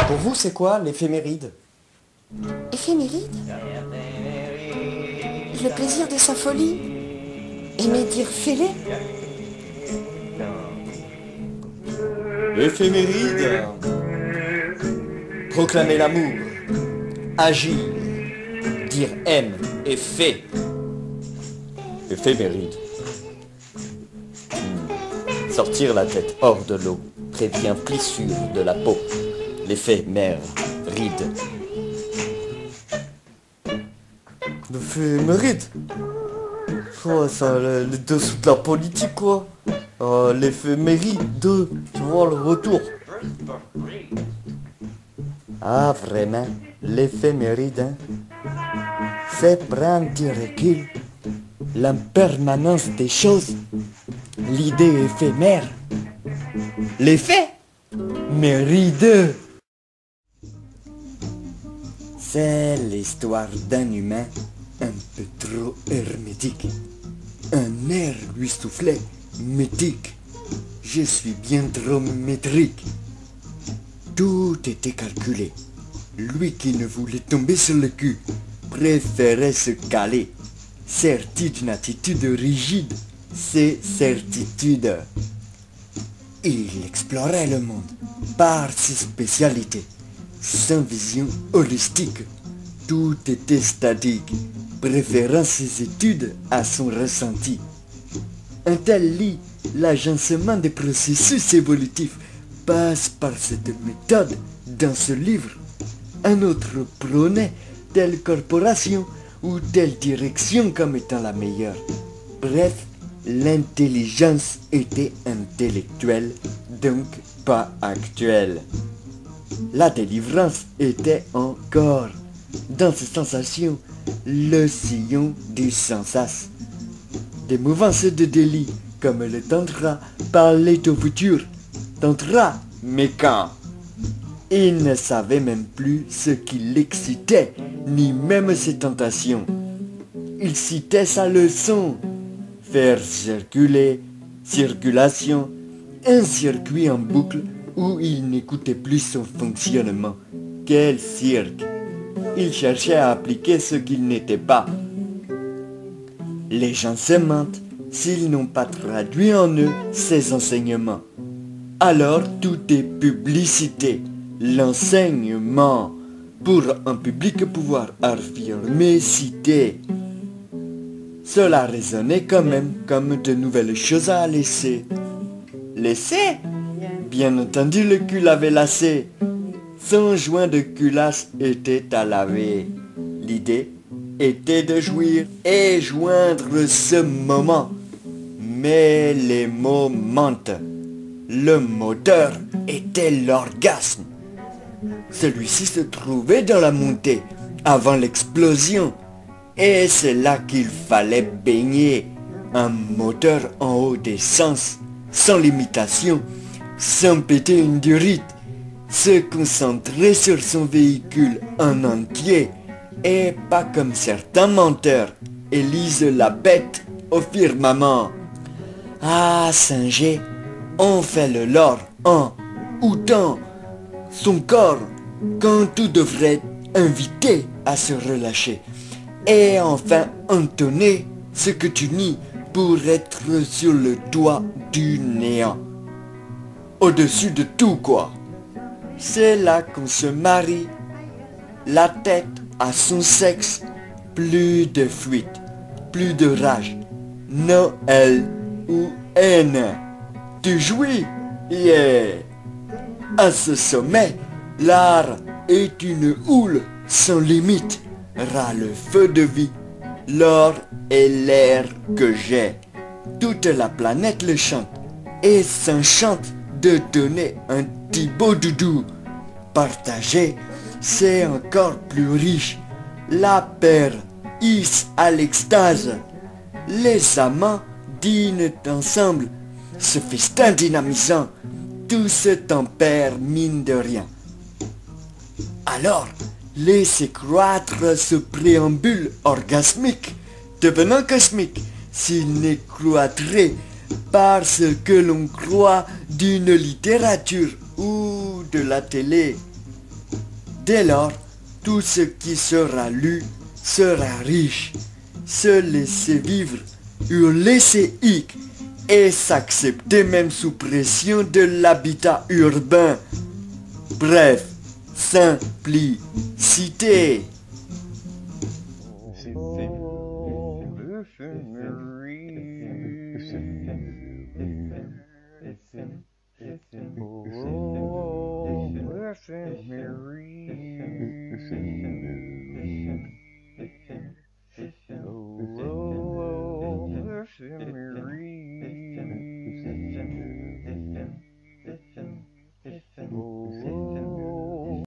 Pour vous, c'est quoi l'éphéméride? Éphéméride? Le plaisir de sa folie? Aimer dire fêlé? Éphéméride. Proclamer l'amour. Agir. Dire aime et fait. Éphéméride. Sortir la tête hors de l'eau prévient plissure de la peau. L'éphémère ride. L'éphéméride? Ouais, ça, le dessous de la politique, quoi. L'éphéméride de, tu vois, le retour. Ah, vraiment, l'éphéméride, hein? C'est prendre du recul, l'impermanence des choses, l'idée éphémère, l'effet méride. C'est l'histoire d'un humain un peu trop hermétique. Un air lui soufflait mythique. Je suis bien trop métrique. Tout était calculé. Lui qui ne voulait tomber sur le cul préférait se caler. Serti d'une attitude rigide, c'est certitude. Il explorait le monde par ses spécialités. Sans vision holistique, tout était statique, préférant ses études à son ressenti. Un tel lit l'agencement des processus évolutifs passe par cette méthode dans ce livre. Un autre prônait telle corporation ou telle direction comme étant la meilleure. Bref, l'intelligence était intellectuelle, donc pas actuelle. La délivrance était encore, dans ses sensations, le sillon du sans-sas. Des mouvances de délit, comme le tantra, parlait au futur. Tantra, mais quand? Il ne savait même plus ce qui l'excitait, ni même ses tentations. Il citait sa leçon. Faire circuler, circulation, un circuit en boucle où il n'écoutait plus son fonctionnement. Quel cirque! Il cherchait à appliquer ce qu'il n'était pas. Les gens se mentent s'ils n'ont pas traduit en eux ces enseignements. Alors tout est publicité, l'enseignement, pour un public pouvoir affirmer, citer. Cela résonnait quand même comme de nouvelles choses à laisser. Laisser? Bien entendu, le cul l'avait lassé. Son joint de culasse était à laver. L'idée était de jouir et joindre ce moment. Mais les mots mentent. Le moteur était l'orgasme. Celui-ci se trouvait dans la montée, avant l'explosion. Et c'est là qu'il fallait baigner. Un moteur en haut des sens, sans limitation, sans péter une durite. Se concentrer sur son véhicule en entier. Et pas comme certains menteurs élisent la bête au firmament. Ah, Singer, on fait le lore en outant son corps quand tout devrait inviter à se relâcher. Et enfin entonner ce que tu nies pour être sur le toit du néant. Au-dessus de tout quoi. C'est là qu'on se marie, la tête à son sexe, plus de fuite, plus de rage, Noël ou haine. Tu jouis, yeah. À ce sommet, l'art est une houle sans limite, ras le feu de vie, l'or est l'air que j'ai. Toute la planète le chante et s'enchante de donner un petit beau doudou. Partager, c'est encore plus riche. La paire hisse à l'extase. Les amants dînent ensemble. Ce festin dynamisant, tout se tempère mine de rien. Alors, laissez croître ce préambule orgasmique, devenant cosmique, s'il n'est cloîtré parce que l'on croit d'une littérature ou de la télé. Dès lors, tout ce qui sera lu sera riche. Se laisser vivre, laisser hic et s'accepter même sous pression de l'habitat urbain. Bref, simplicité. Oh,